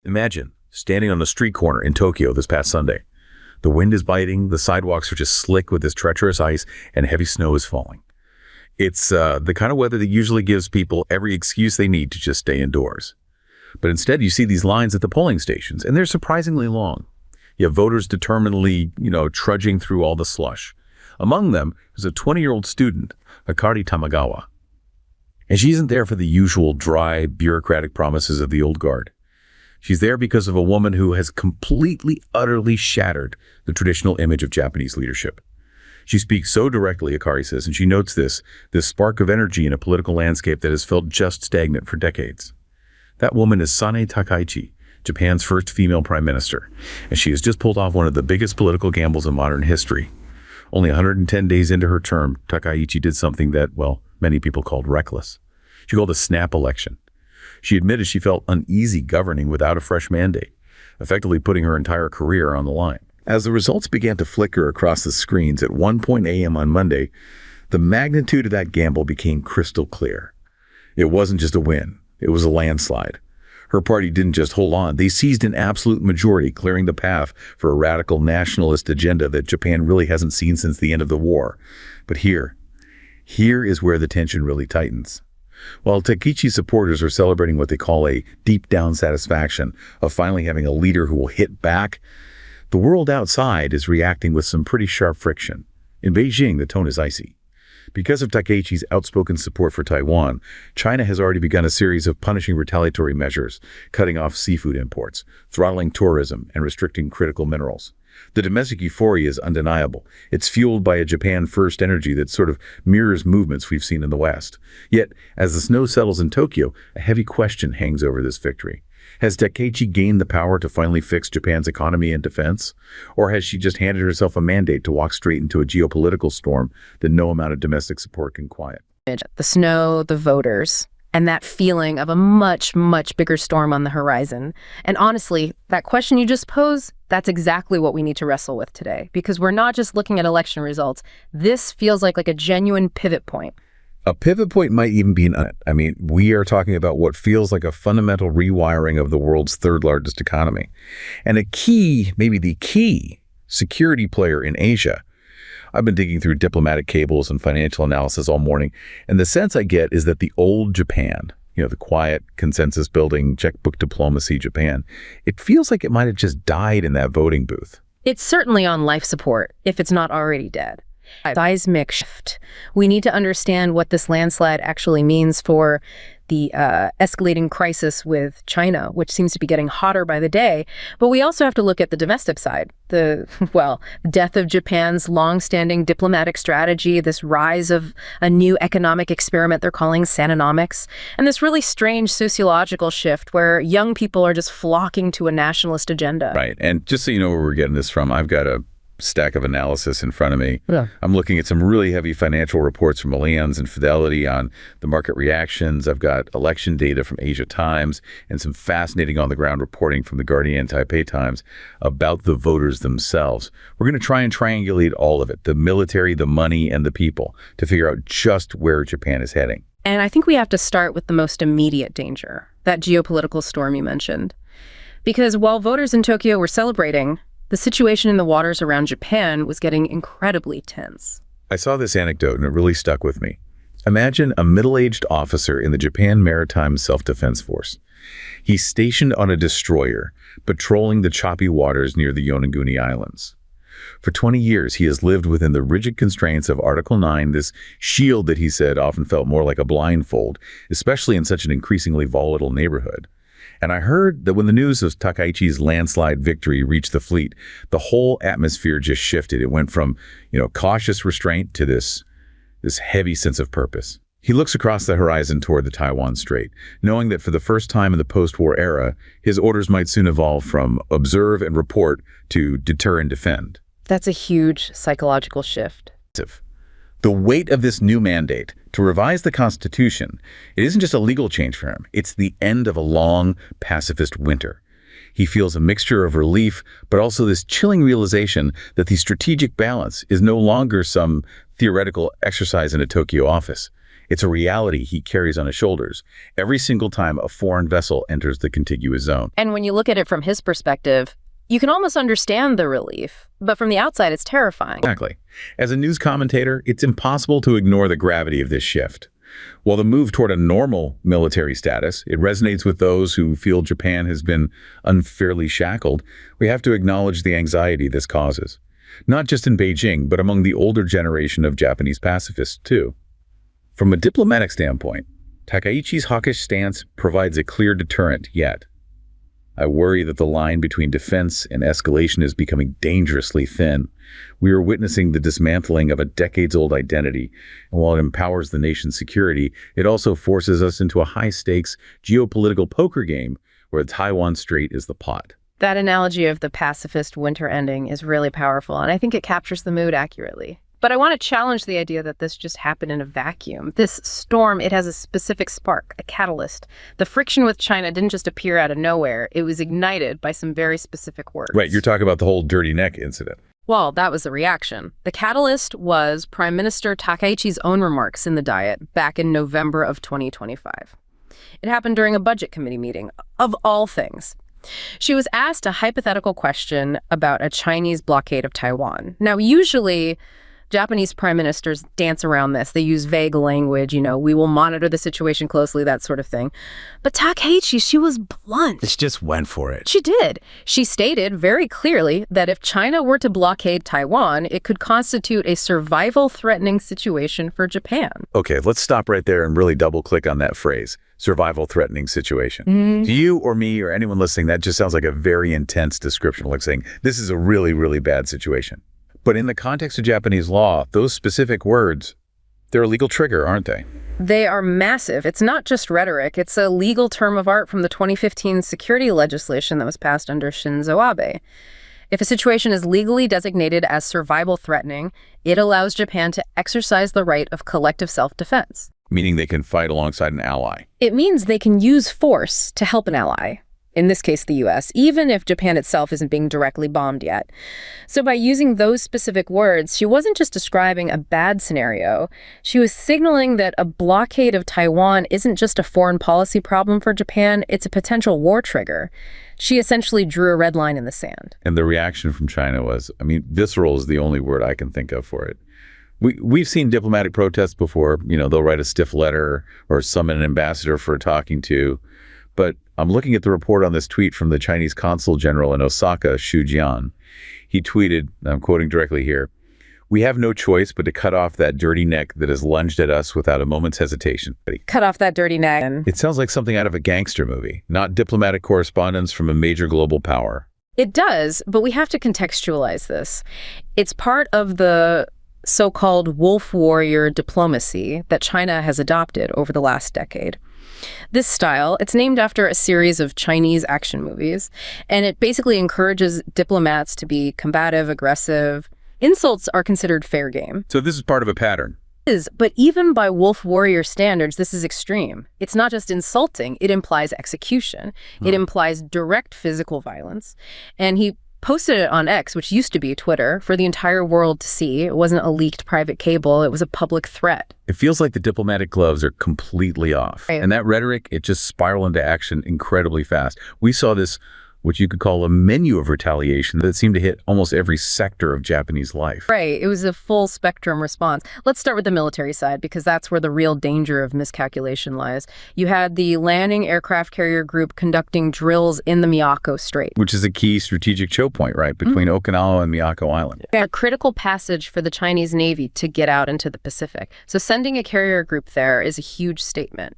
Imagine standing on a street corner in Tokyo this past Sunday. The wind is biting, the sidewalks are just slick with this treacherous ice, and heavy snow is falling. It's the kind of weather that usually gives people every excuse they need to just stay indoors. But instead, you see these lines at the polling stations, and they're surprisingly long. You have voters determinedly, trudging through all the slush. Among them is a 20-year-old student, Hikari Tamagawa. And she isn't there for the usual dry, bureaucratic promises of the old guard. She's there because of a woman who has completely, utterly shattered the traditional image of Japanese leadership. She speaks so directly, Hikari says, and she notes this spark of energy in a political landscape that has felt just stagnant for decades. That woman is Sane Takaichi, Japan's first female prime minister, and she has just pulled off one of the biggest political gambles in modern history. Only 110 days into her term, Takaichi did something that, well, many people called reckless. She called a snap election. She admitted she felt uneasy governing without a fresh mandate, effectively putting her entire career on the line. As the results began to flicker across the screens at 1 a.m. on Monday, the magnitude of that gamble became crystal clear. It wasn't just a win, it was a landslide. Her party didn't just hold on, they seized an absolute majority, clearing the path for a radical nationalist agenda that Japan really hasn't seen since the end of the war. But here is where the tension really tightens. While Takaichi's supporters are celebrating what they call a deep-down satisfaction of finally having a leader who will hit back, the world outside is reacting with some pretty sharp friction. In Beijing, the tone is icy. Because of Takaichi's outspoken support for Taiwan, China has already begun a series of punishing retaliatory measures, cutting off seafood imports, throttling tourism, and restricting critical minerals. The domestic euphoria is undeniable. It's fueled by a Japan-first energy that sort of mirrors movements we've seen in the West. Yet, as the snow settles in Tokyo, a heavy question hangs over this victory. Has Takaichi gained the power to finally fix Japan's economy and defense? Or has she just handed herself a mandate to walk straight into a geopolitical storm that no amount of domestic support can quiet? The snow, the voters, and that feeling of a much, much bigger storm on the horizon. And honestly, that question you just posed, that's exactly what we need to wrestle with today, because we're not just looking at election results. This feels like a genuine pivot point. A pivot point might even be we are talking about what feels like a fundamental rewiring of the world's third largest economy. And a key, maybe the key, security player in Asia. I've been digging through diplomatic cables and financial analysis all morning, and the sense I get is that the old Japan, the quiet, consensus-building, checkbook diplomacy Japan, it feels like it might have just died in that voting booth. It's certainly on life support, if it's not already dead. Seismic shift. We need to understand what this landslide actually means for the escalating crisis with China, which seems to be getting hotter by the day. But we also have to look at the domestic side. The death of Japan's long-standing diplomatic strategy, this rise of a new economic experiment they're calling Sanonomics, and this really strange sociological shift where young people are just flocking to a nationalist agenda. Right. And just so you know where we're getting this from, I've got a stack of analysis in front of me. Yeah. I'm looking at some really heavy financial reports from Allianz and Fidelity on the market reactions. I've got election data from Asia Times and some fascinating on-the-ground reporting from the Guardian Taipei Times about the voters themselves. We're going to try and triangulate all of it, the military, the money, and the people, to figure out just where Japan is heading. And I think we have to start with the most immediate danger, that geopolitical storm you mentioned. Because while voters in Tokyo were celebrating, the situation in the waters around Japan was getting incredibly tense. I saw this anecdote and it really stuck with me. Imagine a middle-aged officer in the Japan Maritime Self-Defense Force. He's stationed on a destroyer, patrolling the choppy waters near the Yonaguni Islands. For 20 years, he has lived within the rigid constraints of Article 9, this shield that he said often felt more like a blindfold, especially in such an increasingly volatile neighborhood. And I heard that when the news of Takaichi's landslide victory reached the fleet, the whole atmosphere just shifted. It went from, cautious restraint to this heavy sense of purpose. He looks across the horizon toward the Taiwan Strait, knowing that for the first time in the post-war era, his orders might soon evolve from observe and report to deter and defend. That's a huge psychological shift. The weight of this new mandate to revise the Constitution, it isn't just a legal change for him. It's the end of a long, pacifist winter. He feels a mixture of relief, but also this chilling realization that the strategic balance is no longer some theoretical exercise in a Tokyo office. It's a reality he carries on his shoulders every single time a foreign vessel enters the contiguous zone. And when you look at it from his perspective, you can almost understand the relief, but from the outside, it's terrifying. Exactly. As a news commentator, it's impossible to ignore the gravity of this shift. While the move toward a normal military status, it resonates with those who feel Japan has been unfairly shackled, we have to acknowledge the anxiety this causes. Not just in Beijing, but among the older generation of Japanese pacifists, too. From a diplomatic standpoint, Takaichi's hawkish stance provides a clear deterrent, yet I worry that the line between defense and escalation is becoming dangerously thin. We are witnessing the dismantling of a decades-old identity, and while it empowers the nation's security, it also forces us into a high-stakes geopolitical poker game where the Taiwan Strait is the pot. That analogy of the pacifist winter ending is really powerful, and I think it captures the mood accurately. But I want to challenge the idea that this just happened in a vacuum. This storm, it has a specific spark, a catalyst. The friction with China didn't just appear out of nowhere. It was ignited by some very specific words. Right, you're talking about the whole dirty neck incident. Well, that was the reaction. The catalyst was Prime Minister Takaichi's own remarks in the Diet back in November of 2025. It happened during a budget committee meeting, of all things. She was asked a hypothetical question about a Chinese blockade of Taiwan. Now, usually Japanese prime ministers dance around this. They use vague language, we will monitor the situation closely, that sort of thing. But Takaichi, she was blunt. She just went for it. She did. She stated very clearly that if China were to blockade Taiwan, it could constitute a survival-threatening situation for Japan. Okay, let's stop right there and really double-click on that phrase, survival-threatening situation. To you or me or anyone listening, that just sounds like a very intense description, like saying, this is a really, really bad situation. But in the context of Japanese law, those specific words, they're a legal trigger, aren't they? They are massive. It's not just rhetoric. It's a legal term of art from the 2015 security legislation that was passed under Shinzo Abe. If a situation is legally designated as survival-threatening, it allows Japan to exercise the right of collective self-defense. Meaning they can fight alongside an ally. It means they can use force to help an ally. In this case, the U.S., even if Japan itself isn't being directly bombed yet. So by using those specific words, she wasn't just describing a bad scenario. She was signaling that a blockade of Taiwan isn't just a foreign policy problem for Japan, it's a potential war trigger. She essentially drew a red line in the sand. And the reaction from China was, visceral is the only word I can think of for it. We've seen diplomatic protests before. They'll write a stiff letter or summon an ambassador for talking to. But I'm looking at the report on this tweet from the Chinese consul general in Osaka, Xu Jian. He tweeted, I'm quoting directly here, "We have no choice but to cut off that dirty neck that has lunged at us without a moment's hesitation." Cut off that dirty neck. It sounds like something out of a gangster movie, not diplomatic correspondence from a major global power. It does, but we have to contextualize this. It's part of the so-called wolf warrior diplomacy that China has adopted over the last decade. This style, it's named after a series of Chinese action movies, and it basically encourages diplomats to be combative, aggressive. Insults are considered fair game. So this is part of a pattern. But even by wolf warrior standards, this is extreme. It's not just insulting, it implies execution. It implies direct physical violence. And he posted it on X, which used to be Twitter, for the entire world to see. It wasn't a leaked private cable. It was a public threat. It feels like the diplomatic gloves are completely off. Right. And that rhetoric, it just spiraled into action incredibly fast. We saw this, what you could call a menu of retaliation that seemed to hit almost every sector of Japanese life. Right. It was a full spectrum response. Let's start with the military side, because that's where the real danger of miscalculation lies. You had the landing aircraft carrier group conducting drills in the Miyako Strait, Which is a key strategic choke point, right, between Okinawa and Miyako Island. a critical passage for the Chinese Navy to get out into the Pacific. So sending a carrier group there is a huge statement.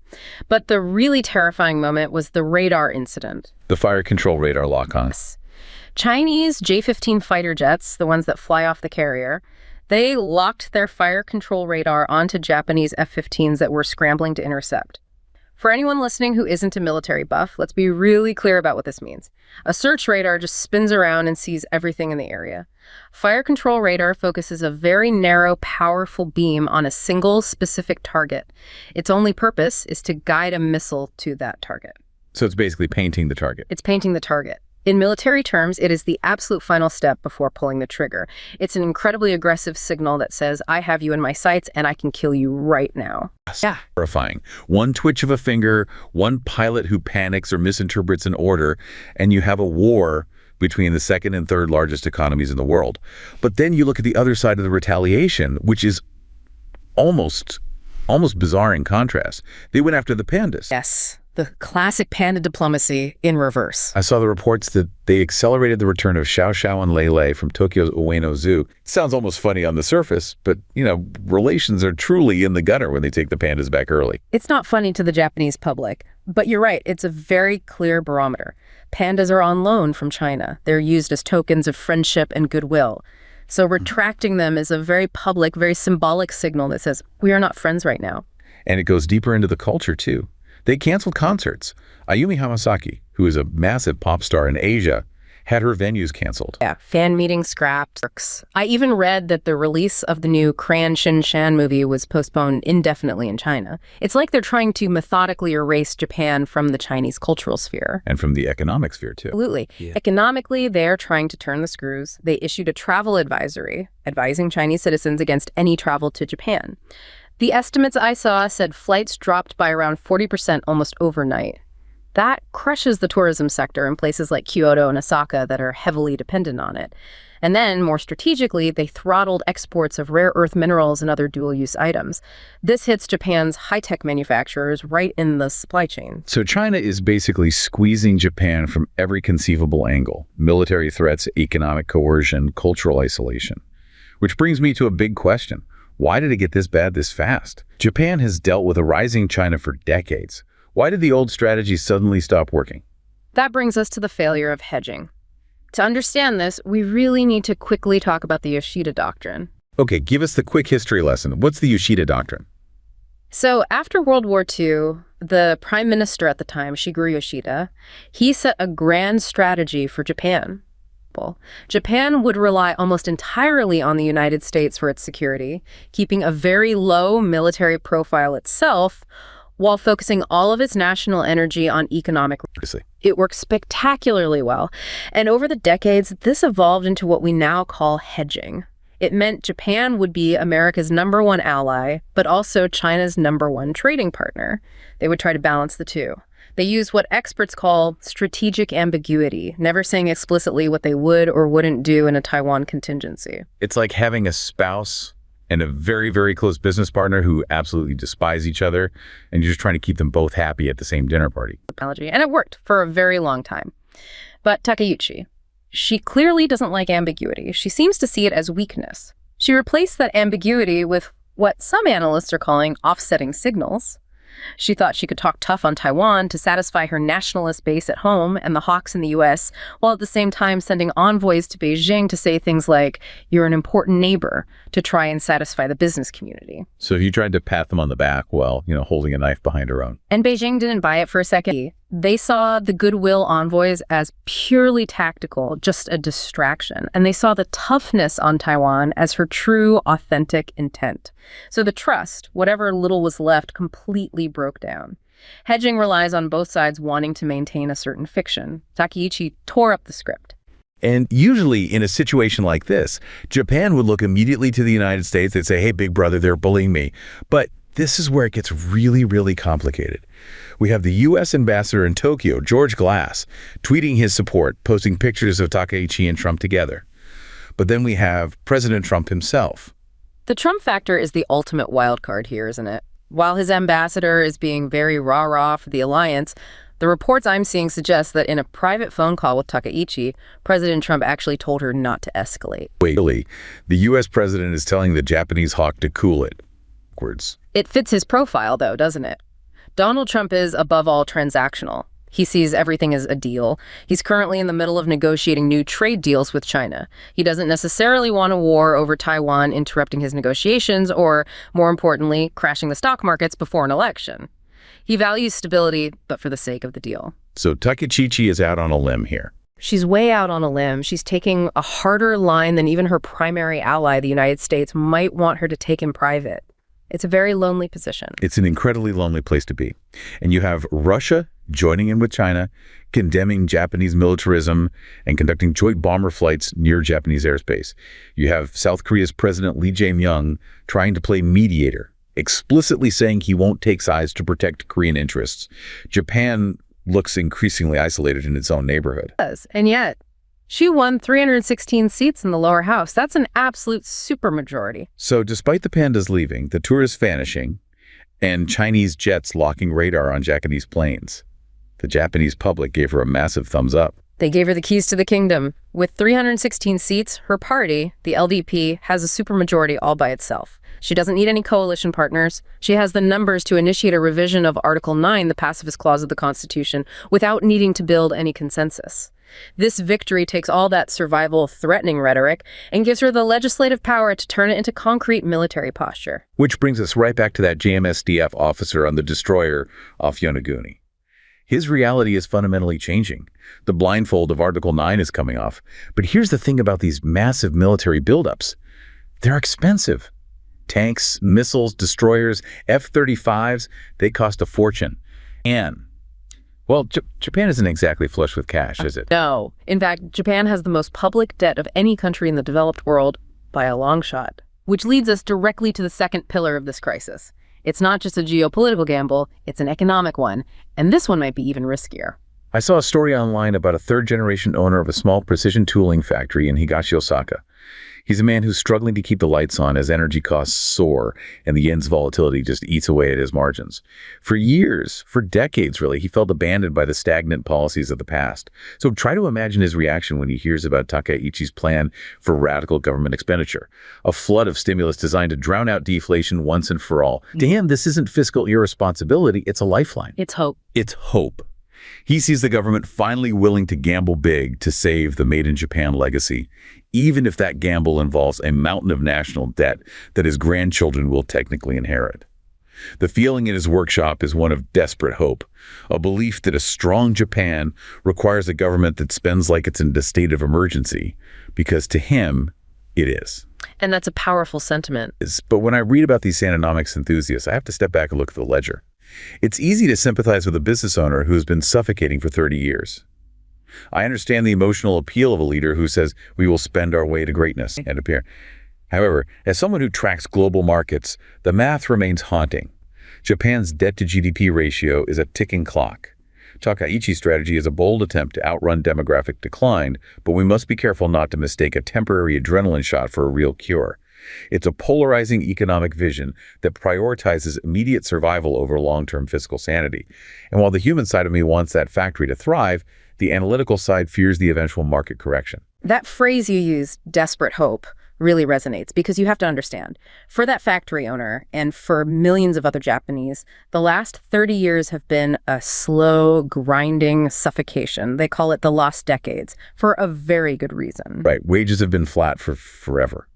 But the really terrifying moment was the radar incident. The fire control radar lock-ons. Chinese J-15 fighter jets, the ones that fly off the carrier, they locked their fire control radar onto Japanese F-15s that were scrambling to intercept. For anyone listening who isn't a military buff, let's be really clear about what this means. A search radar just spins around and sees everything in the area. Fire control radar focuses a very narrow, powerful beam on a single specific target. Its only purpose is to guide a missile to that target. So it's basically painting the target. It's painting the target. In military terms, it is the absolute final step before pulling the trigger. It's an incredibly aggressive signal that says, I have you in my sights and I can kill you right now. Yeah. Terrifying. One twitch of a finger, one pilot who panics or misinterprets an order, and you have a war between the second and third largest economies in the world. But then you look at the other side of the retaliation, which is almost bizarre in contrast. They went after the pandas. Yes. The classic panda diplomacy in reverse. I saw the reports that they accelerated the return of Xiao Xiao and Lei Lei from Tokyo's Ueno Zoo. It sounds almost funny on the surface, but, relations are truly in the gutter when they take the pandas back early. It's not funny to the Japanese public, but you're right, it's a very clear barometer. Pandas are on loan from China. They're used as tokens of friendship and goodwill. So retracting them is a very public, very symbolic signal that says, we are not friends right now. And it goes deeper into the culture, too. They canceled concerts. Ayumi Hamasaki, who is a massive pop star in Asia, had her venues canceled. Yeah, fan meetings scrapped. I even read that the release of the new Cran Shin Shan movie was postponed indefinitely in China. It's like they're trying to methodically erase Japan from the Chinese cultural sphere. And from the economic sphere, too. Absolutely. Yeah. Economically, they're trying to turn the screws. They issued a travel advisory advising Chinese citizens against any travel to Japan. The estimates I saw said flights dropped by around 40% almost overnight. That crushes the tourism sector in places like Kyoto and Osaka that are heavily dependent on it. And then, more strategically, they throttled exports of rare earth minerals and other dual-use items. This hits Japan's high-tech manufacturers right in the supply chain. So China is basically squeezing Japan from every conceivable angle: military threats, economic coercion, cultural isolation. Which brings me to a big question. Why did it get this bad this fast? Japan has dealt with a rising China for decades. Why did the old strategy suddenly stop working? That brings us to the failure of hedging. To understand this, we really need to quickly talk about the Yoshida Doctrine. Okay, give us the quick history lesson. What's the Yoshida Doctrine? So after World War II, the Prime Minister at the time, Shigeru Yoshida, he set a grand strategy for Japan. Japan would rely almost entirely on the United States for its security, keeping a very low military profile itself, while focusing all of its national energy on economic. It worked spectacularly well. And over the decades, this evolved into what we now call hedging. It meant Japan would be America's #1 ally, but also China's #1 trading partner. They would try to balance the two. They use what experts call strategic ambiguity, never saying explicitly what they would or wouldn't do in a Taiwan contingency. It's like having a spouse and a very, very close business partner who absolutely despise each other, and you're just trying to keep them both happy at the same dinner party. And it worked for a very long time. But Takaichi, she clearly doesn't like ambiguity. She seems to see it as weakness. She replaced that ambiguity with what some analysts are calling offsetting signals. She thought she could talk tough on Taiwan to satisfy her nationalist base at home and the hawks in the U.S., while at the same time sending envoys to Beijing to say things like, you're an important neighbor, to try and satisfy the business community. So you tried to pat them on the back while, holding a knife behind her own. And Beijing didn't buy it for a second. They saw the goodwill envoys as purely tactical, just a distraction. And they saw the toughness on Taiwan as her true, authentic intent. So the trust, whatever little was left, completely broke down. Hedging relies on both sides wanting to maintain a certain fiction. Takaichi tore up the script. And usually in a situation like this, Japan would look immediately to the United States. They'd say, hey, big brother, they're bullying me. But this is where it gets really, really complicated. We have the U.S. ambassador in Tokyo, George Glass, tweeting his support, posting pictures of Takaichi and Trump together. But then we have President Trump himself. The Trump factor is the ultimate wild card here, isn't it? While his ambassador is being very rah-rah for the alliance, the reports I'm seeing suggest that in a private phone call with Takaichi, President Trump actually told her not to escalate. Wait, really? The U.S. president is telling the Japanese hawk to cool it. Backwards. It fits his profile, though, doesn't it? Donald Trump is, above all, transactional. He sees everything as a deal. He's currently in the middle of negotiating new trade deals with China. He doesn't necessarily want a war over Taiwan interrupting his negotiations or, more importantly, crashing the stock markets before an election. He values stability, but for the sake of the deal. So Takaichi is out on a limb here. She's way out on a limb. She's taking a harder line than even her primary ally, the United States, might want her to take in private. It's a very lonely position. It's an incredibly lonely place to be. And you have Russia joining in with China, condemning Japanese militarism and conducting joint bomber flights near Japanese airspace. You have South Korea's President Lee Jae-myung trying to play mediator, explicitly saying he won't take sides to protect Korean interests. Japan looks increasingly isolated in its own neighborhood. And yet, she won 316 seats in the lower house. That's an absolute supermajority. So despite the pandas leaving, the tourists vanishing, and Chinese jets locking radar on Japanese planes, the Japanese public gave her a massive thumbs up. They gave her the keys to the kingdom. With 316 seats, her party, the LDP, has a supermajority all by itself. She doesn't need any coalition partners. She has the numbers to initiate a revision of Article 9, the pacifist clause of the Constitution, without needing to build any consensus. This victory takes all that survival-threatening rhetoric and gives her the legislative power to turn it into concrete military posture. Which brings us right back to that JMSDF officer on the destroyer off Yonaguni. His reality is fundamentally changing. The blindfold of Article 9 is coming off. But here's the thing about these massive military buildups. They're expensive. Tanks, missiles, destroyers, F-35s, they cost a fortune. And, well, Japan isn't exactly flush with cash, is it? No. In fact, Japan has the most public debt of any country in the developed world by a long shot. Which leads us directly to the second pillar of this crisis. It's not just a geopolitical gamble, it's an economic one. And this one might be even riskier. I saw a story online about a third-generation owner of a small precision tooling factory in Higashi, Osaka. He's a man who's struggling to keep the lights on as energy costs soar and the yen's volatility just eats away at his margins. For years, for decades really, he felt abandoned by the stagnant policies of the past. So try to imagine his reaction when he hears about Takaichi's plan for radical government expenditure, a flood of stimulus designed to drown out deflation once and for all. To him, this isn't fiscal irresponsibility, it's a lifeline. It's hope. It's hope. He sees the government finally willing to gamble big to save the Made in Japan legacy, even if that gamble involves a mountain of national debt that his grandchildren will technically inherit. The feeling in his workshop is one of desperate hope, a belief that a strong Japan requires a government that spends like it's in a state of emergency, because to him, it is. And that's a powerful sentiment. But when I read about these Sanonomics enthusiasts, I have to step back and look at the ledger. It's easy to sympathize with a business owner who has been suffocating for 30 years. I understand the emotional appeal of a leader who says, we will spend our way to greatness and appear. However, as someone who tracks global markets, the math remains haunting. Japan's debt-to-GDP ratio is a ticking clock. Takaichi's strategy is a bold attempt to outrun demographic decline, but we must be careful not to mistake a temporary adrenaline shot for a real cure. It's a polarizing economic vision that prioritizes immediate survival over long-term fiscal sanity. And while the human side of me wants that factory to thrive, the analytical side fears the eventual market correction. That phrase you used, desperate hope, really resonates because you have to understand, for that factory owner and for millions of other Japanese, the last 30 years have been a slow, grinding suffocation. They call it the lost decades for a very good reason. Right. Wages have been flat for forever.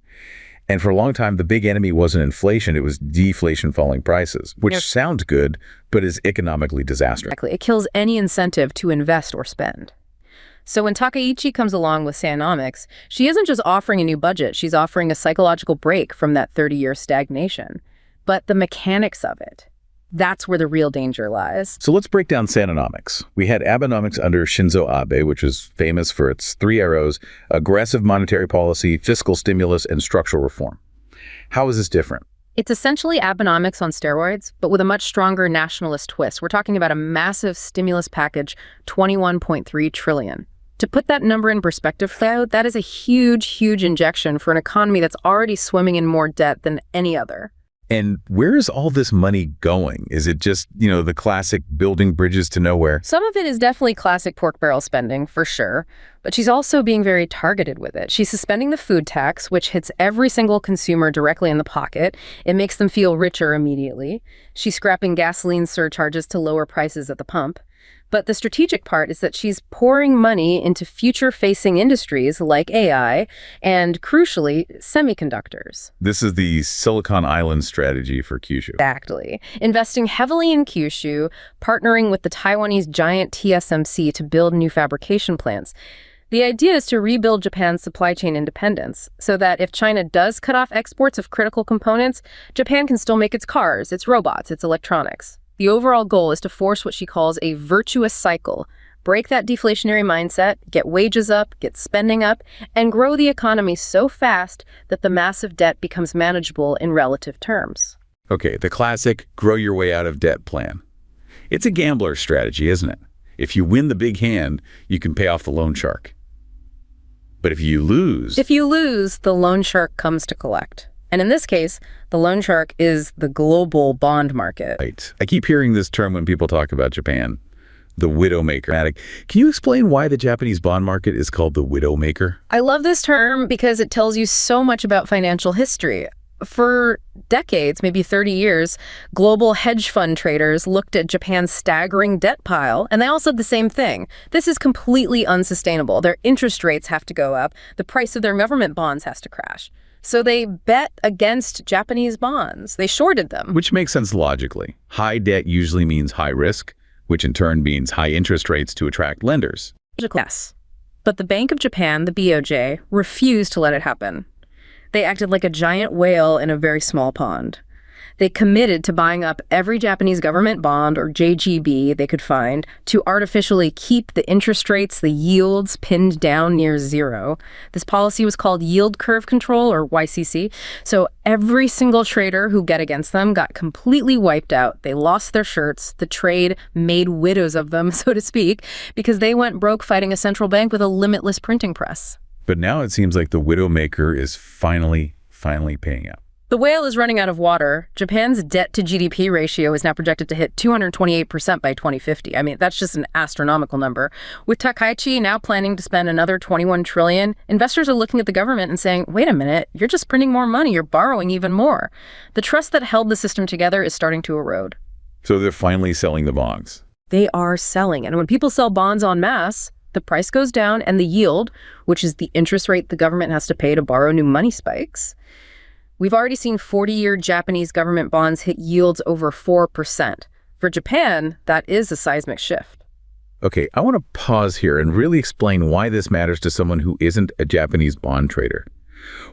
And for a long time, the big enemy wasn't inflation, it was deflation, falling prices, which sounds good, but is economically disastrous. Exactly. It kills any incentive to invest or spend. So when Takaichi comes along with Sanonomics, she isn't just offering a new budget, she's offering a psychological break from that 30-year stagnation. But the mechanics of it, that's where the real danger lies. So let's break down Sanonomics. We had Abenomics under Shinzo Abe, which was famous for its three arrows: aggressive monetary policy, fiscal stimulus, and structural reform. How is this different? It's essentially Abenomics on steroids, but with a much stronger nationalist twist. We're talking about a massive stimulus package, 21.3 trillion. To put that number in perspective, though, that is a huge, huge injection for an economy that's already swimming in more debt than any other. And where is all this money going? Is it just, the classic building bridges to nowhere? Some of it is definitely classic pork barrel spending, for sure. But she's also being very targeted with it. She's suspending the food tax, which hits every single consumer directly in the pocket. It makes them feel richer immediately. She's scrapping gasoline surcharges to lower prices at the pump. But the strategic part is that she's pouring money into future-facing industries like AI and, crucially, semiconductors. This is the Silicon Island strategy for Kyushu. Exactly. Investing heavily in Kyushu, partnering with the Taiwanese giant TSMC to build new fabrication plants. The idea is to rebuild Japan's supply chain independence so that if China does cut off exports of critical components, Japan can still make its cars, its robots, its electronics. The overall goal is to force what she calls a virtuous cycle, break that deflationary mindset, get wages up, get spending up, and grow the economy so fast that the massive debt becomes manageable in relative terms. Okay, the classic grow your way out of debt plan. It's a gambler's strategy, isn't it? If you win the big hand, you can pay off the loan shark. But if you lose... the loan shark comes to collect. And in this case, the loan shark is the global bond market. Right. I keep hearing this term when people talk about Japan, the widowmaker. Can you explain why the Japanese bond market is called the widowmaker? I love this term because it tells you so much about financial history. For decades, maybe 30 years, global hedge fund traders looked at Japan's staggering debt pile, and they all said the same thing. This is completely unsustainable. Their interest rates have to go up. The price of their government bonds has to crash. So they bet against Japanese bonds. They shorted them. Which makes sense logically. High debt usually means high risk, which in turn means high interest rates to attract lenders. Yes. But the Bank of Japan, the BOJ, refused to let it happen. They acted like a giant whale in a very small pond. They committed to buying up every Japanese government bond, or JGB, they could find, to artificially keep the interest rates, the yields, pinned down near zero. This policy was called yield curve control, or YCC. So every single trader who got against them got completely wiped out. They lost their shirts. The trade made widows of them, so to speak, because they went broke fighting a central bank with a limitless printing press. But now it seems like the widowmaker is finally paying out. The whale is running out of water. Japan's debt-to-GDP ratio is now projected to hit 228% by 2050. I mean, that's just an astronomical number. With Takaichi now planning to spend another $21 trillion, investors are looking at the government and saying, wait a minute, you're just printing more money, you're borrowing even more. The trust that held the system together is starting to erode. So they're finally selling the bonds. They are selling. And when people sell bonds en masse, the price goes down and the yield, which is the interest rate the government has to pay to borrow new money, spikes. We've already seen 40-year Japanese government bonds hit yields over 4%. For Japan, that is a seismic shift. Okay, I want to pause here and really explain why this matters to someone who isn't a Japanese bond trader.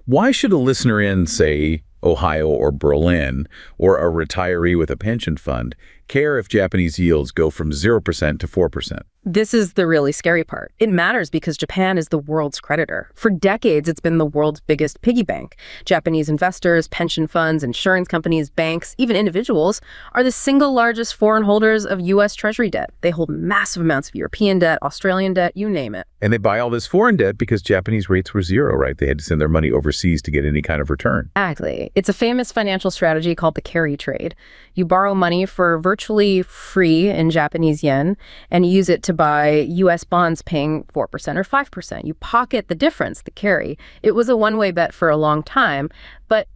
Why should a listener in, say, Ohio or Berlin, or a retiree with a pension fund, care if Japanese yields go from 0% to 4%? This is the really scary part. It matters because Japan is the world's creditor. For decades, it's been the world's biggest piggy bank. Japanese investors, pension funds, insurance companies, banks, even individuals are the single largest foreign holders of U.S. Treasury debt. They hold massive amounts of European debt, Australian debt, you name it. And they buy all this foreign debt because Japanese rates were zero, right? They had to send their money overseas to get any kind of return. Exactly. It's a famous financial strategy called the carry trade. You borrow money for virtually free in Japanese yen and use it to buy U.S. bonds paying 4% or 5%. You pocket the difference, the carry. It was a one-way bet for a long time, but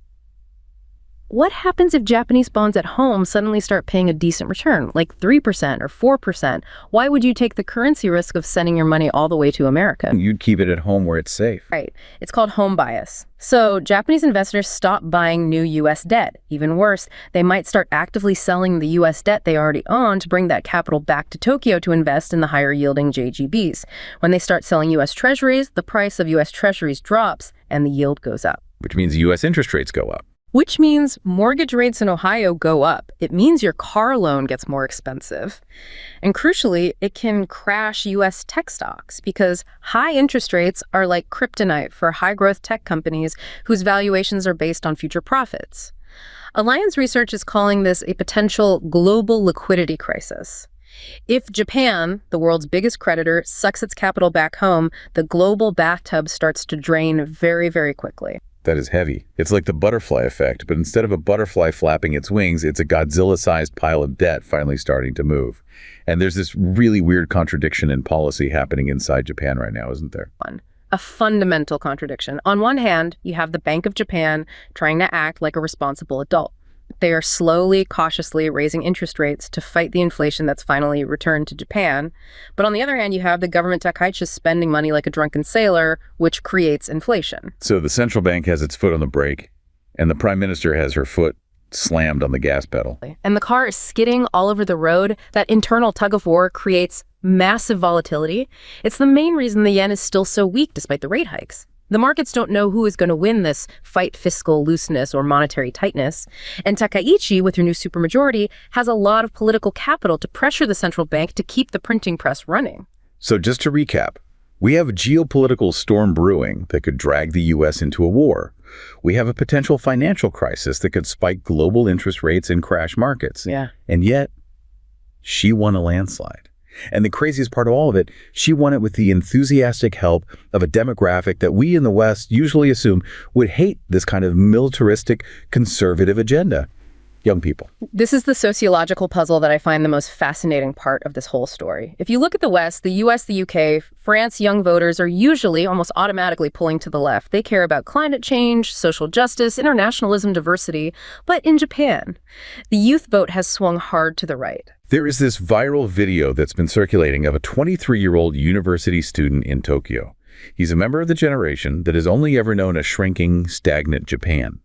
what happens if Japanese bonds at home suddenly start paying a decent return, like 3% or 4%? Why would you take the currency risk of sending your money all the way to America? You'd keep it at home where it's safe. Right. It's called home bias. So Japanese investors stop buying new U.S. debt. Even worse, they might start actively selling the U.S. debt they already own to bring that capital back to Tokyo to invest in the higher-yielding JGBs. When they start selling U.S. treasuries, the price of U.S. treasuries drops and the yield goes up. Which means U.S. interest rates go up. Which means mortgage rates in Ohio go up. It means your car loan gets more expensive. And crucially, it can crash U.S. tech stocks because high interest rates are like kryptonite for high-growth tech companies whose valuations are based on future profits. Alliance Research is calling this a potential global liquidity crisis. If Japan, the world's biggest creditor, sucks its capital back home, the global bathtub starts to drain very, very quickly. That is heavy. It's like the butterfly effect, but instead of a butterfly flapping its wings, it's a Godzilla-sized pile of debt finally starting to move. And there's this really weird contradiction in policy happening inside Japan right now, isn't there? A fundamental contradiction. On one hand, you have the Bank of Japan trying to act like a responsible adult. They are slowly, cautiously raising interest rates to fight the inflation that's finally returned to Japan. But on the other hand, you have the government Takaichi spending money like a drunken sailor, which creates inflation. So the central bank has its foot on the brake, and the prime minister has her foot slammed on the gas pedal. And the car is skidding all over the road. That internal tug of war creates massive volatility. It's the main reason the yen is still so weak despite the rate hikes. The markets don't know who is going to win this fight fiscal looseness or monetary tightness. And Takaichi, with her new supermajority, has a lot of political capital to pressure the central bank to keep the printing press running. So just to recap, we have a geopolitical storm brewing that could drag the U.S. into a war. We have a potential financial crisis that could spike global interest rates and crash markets. Yeah. And yet, she won a landslide. And the craziest part of all of it, she won it with the enthusiastic help of a demographic that we in the West usually assume would hate this kind of militaristic, conservative agenda. Young people. This is the sociological puzzle that I find the most fascinating part of this whole story. If you look at the West, the US, the UK, France, young voters are usually almost automatically pulling to the left. They care about climate change, social justice, internationalism, diversity. But in Japan, the youth vote has swung hard to the right. There is this viral video that's been circulating of a 23-year-old university student in Tokyo. He's a member of the generation that has only ever known a shrinking, stagnant Japan.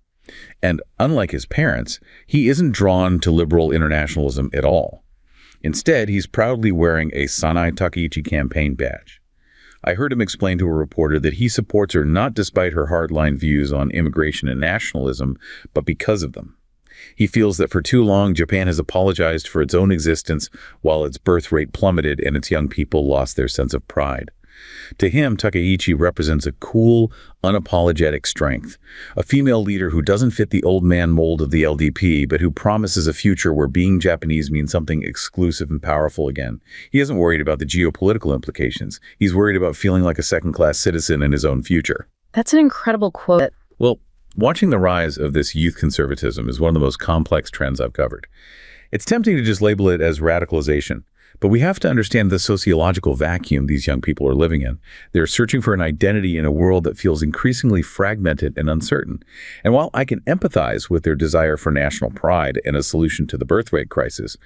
And unlike his parents, he isn't drawn to liberal internationalism at all. Instead, he's proudly wearing a Sane Takaichi campaign badge. I heard him explain to a reporter that he supports her not despite her hardline views on immigration and nationalism, but because of them. He feels that for too long, Japan has apologized for its own existence while its birth rate plummeted and its young people lost their sense of pride. To him, Takaichi represents a cool, unapologetic strength, a female leader who doesn't fit the old man mold of the LDP, but who promises a future where being Japanese means something exclusive and powerful again. He isn't worried about the geopolitical implications. He's worried about feeling like a second-class citizen in his own future. That's an incredible quote. Well, watching the rise of this youth conservatism is one of the most complex trends I've covered. It's tempting to just label it as radicalization. But we have to understand the sociological vacuum these young people are living in. They're searching for an identity in a world that feels increasingly fragmented and uncertain. And while I can empathize with their desire for national pride and a solution to the birth rate crisis,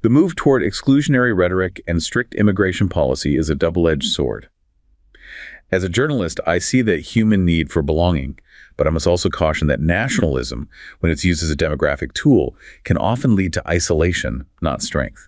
the move toward exclusionary rhetoric and strict immigration policy is a double-edged sword. As a journalist, I see the human need for belonging, but I must also caution that nationalism, when it's used as a demographic tool, can often lead to isolation, not strength.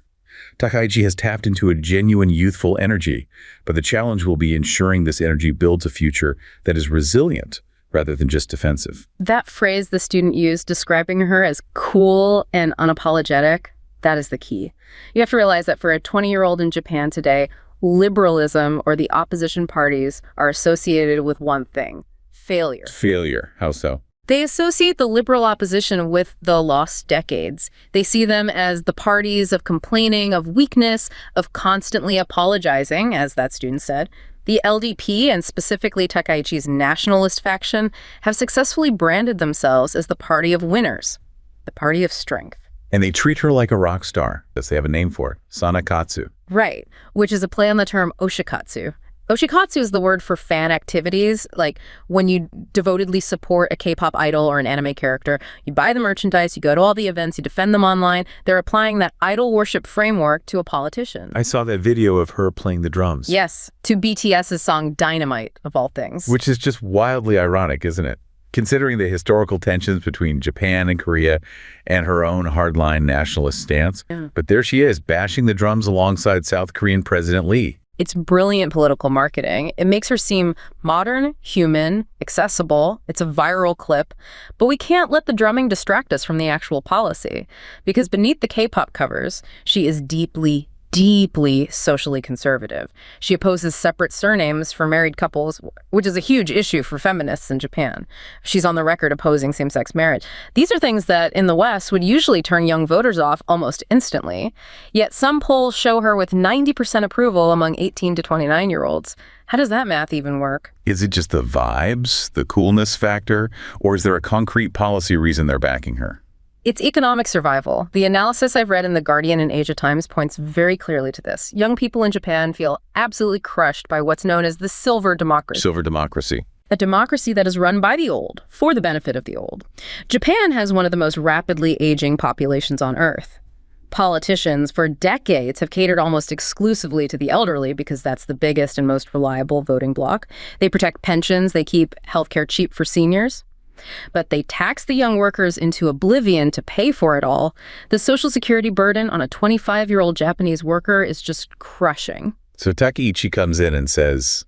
Takaichi has tapped into a genuine youthful energy, but the challenge will be ensuring this energy builds a future that is resilient rather than just defensive. That phrase the student used describing her as cool and unapologetic, that is the key. You have to realize that for a 20-year-old in Japan today, liberalism or the opposition parties are associated with one thing: failure. Failure. How so? They associate the liberal opposition with the lost decades. They see them as the parties of complaining, of weakness, of constantly apologizing, as that student said. The LDP, and specifically Takaichi's nationalist faction, have successfully branded themselves as the party of winners, the party of strength. And they treat her like a rock star. Yes, they have a name for it, Sanakatsu. Right, which is a play on the term oshikatsu. Oshikatsu is the word for fan activities, like when you devotedly support a K-pop idol or an anime character. You buy the merchandise, you go to all the events, you defend them online. They're applying that idol worship framework to a politician. I saw that video of her playing the drums. Yes, to BTS's song Dynamite, of all things. Which is just wildly ironic, isn't it? Considering the historical tensions between Japan and Korea and her own hardline nationalist stance. Yeah. But there she is, bashing the drums alongside South Korean President Lee. It's brilliant political marketing. It makes her seem modern, human, accessible. It's a viral clip. But we can't let the drumming distract us from the actual policy. Because beneath the K-pop covers, she is deeply, deeply socially conservative. She opposes separate surnames for married couples, which is a huge issue for feminists in Japan. She's on the record opposing same-sex marriage. These are things that in the West would usually turn young voters off almost instantly. Yet some polls show her with 90% approval among 18 to 29-year-olds. How does that math even work? Is it just the vibes, the coolness factor, or is there a concrete policy reason they're backing her? It's economic survival. The analysis I've read in The Guardian and Asia Times points very clearly to this. Young people in Japan feel absolutely crushed by what's known as the silver democracy. Silver democracy. A democracy that is run by the old, for the benefit of the old. Japan has one of the most rapidly aging populations on Earth. Politicians for decades have catered almost exclusively to the elderly because that's the biggest and most reliable voting bloc. They protect pensions, they keep healthcare cheap for seniors. But they tax the young workers into oblivion to pay for it all. The Social Security burden on a 25-year-old Japanese worker is just crushing. So Takaichi comes in and says,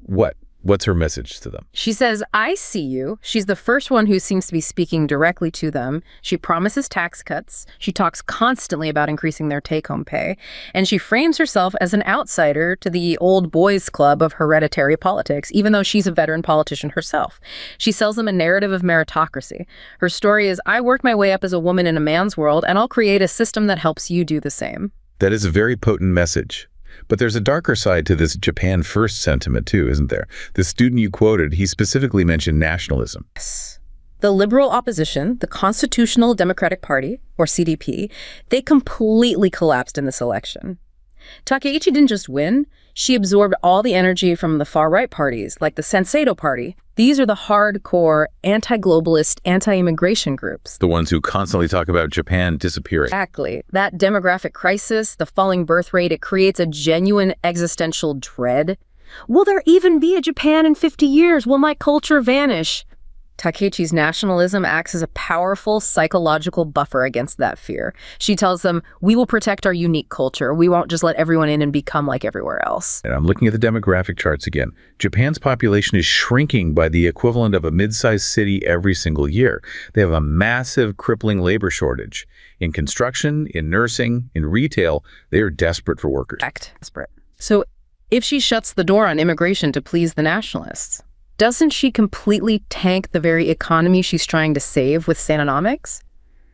what? What's her message to them? She says, I see you. She's the first one who seems to be speaking directly to them. She promises tax cuts. She talks constantly about increasing their take-home pay. And she frames herself as an outsider to the old boys club of hereditary politics, even though she's a veteran politician herself. She sells them a narrative of meritocracy. Her story is, I worked my way up as a woman in a man's world, and I'll create a system that helps you do the same. That is a very potent message. But there's a darker side to this Japan first sentiment too, isn't there? The student you quoted, he specifically mentioned nationalism. Yes. The liberal opposition, the Constitutional Democratic Party, or CDP, they completely collapsed in this election. Takaichi didn't just win, she absorbed all the energy from the far-right parties, like the Sanseido Party. These are the hardcore, anti-globalist, anti-immigration groups. The ones who constantly talk about Japan disappearing. Exactly. That demographic crisis, the falling birth rate, it creates a genuine existential dread. Will there even be a Japan in 50 years? Will my culture vanish? Takaichi's nationalism acts as a powerful psychological buffer against that fear. She tells them, we will protect our unique culture. We won't just let everyone in and become like everywhere else. And I'm looking at the demographic charts again. Japan's population is shrinking by the equivalent of a mid-sized city every single year. They have a massive, crippling labor shortage. In construction, in nursing, in retail, they are desperate for workers. Desperate. So if she shuts the door on immigration to please the nationalists, doesn't she completely tank the very economy she's trying to save with Sanonomics?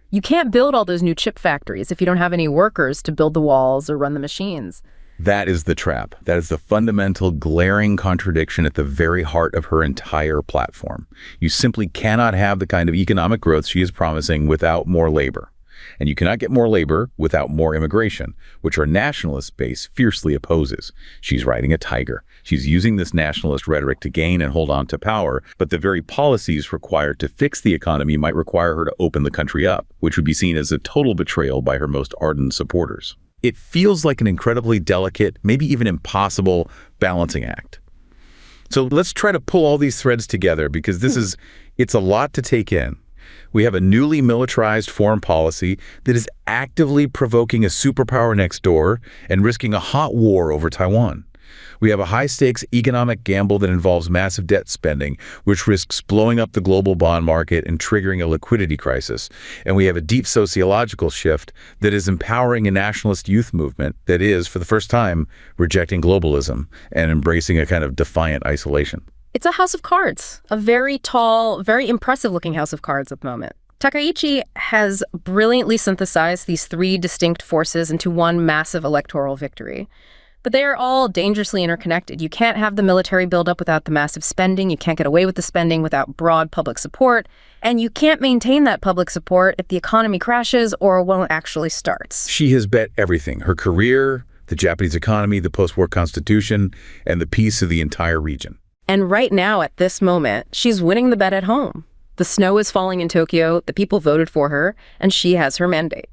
You can't build all those new chip factories if you don't have any workers to build the walls or run the machines. That is the trap. That is the fundamental, glaring contradiction at the very heart of her entire platform. You simply cannot have the kind of economic growth she is promising without more labor. And you cannot get more labor without more immigration, which her nationalist base fiercely opposes. She's riding a tiger. She's using this nationalist rhetoric to gain and hold on to power, but the very policies required to fix the economy might require her to open the country up, which would be seen as a total betrayal by her most ardent supporters. It feels like an incredibly delicate, maybe even impossible balancing act. So let's try to pull all these threads together, because it's a lot to take in. We have a newly militarized foreign policy that is actively provoking a superpower next door and risking a hot war over Taiwan. We have a high-stakes economic gamble that involves massive debt spending, which risks blowing up the global bond market and triggering a liquidity crisis. And we have a deep sociological shift that is empowering a nationalist youth movement that is, for the first time, rejecting globalism and embracing a kind of defiant isolation. It's a house of cards, a very tall, very impressive-looking house of cards at the moment. Takaichi has brilliantly synthesized these three distinct forces into one massive electoral victory. But they are all dangerously interconnected. You can't have the military buildup without the massive spending. You can't get away with the spending without broad public support. And you can't maintain that public support if the economy crashes or when it actually starts. She has bet everything: her career, the Japanese economy, the post-war constitution, and the peace of the entire region. And right now, at this moment, she's winning the bet at home. The snow is falling in Tokyo, the people voted for her, and she has her mandate.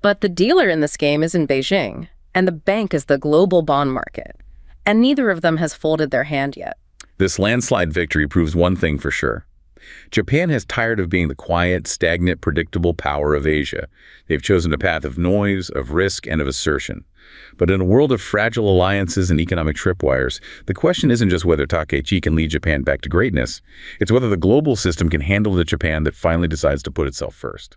But the dealer in this game is in Beijing, and the bank is the global bond market. And neither of them has folded their hand yet. This landslide victory proves one thing for sure. Japan has tired of being the quiet, stagnant, predictable power of Asia. They've chosen a path of noise, of risk, and of assertion. But in a world of fragile alliances and economic tripwires, the question isn't just whether Takaichi can lead Japan back to greatness. It's whether the global system can handle the Japan that finally decides to put itself first.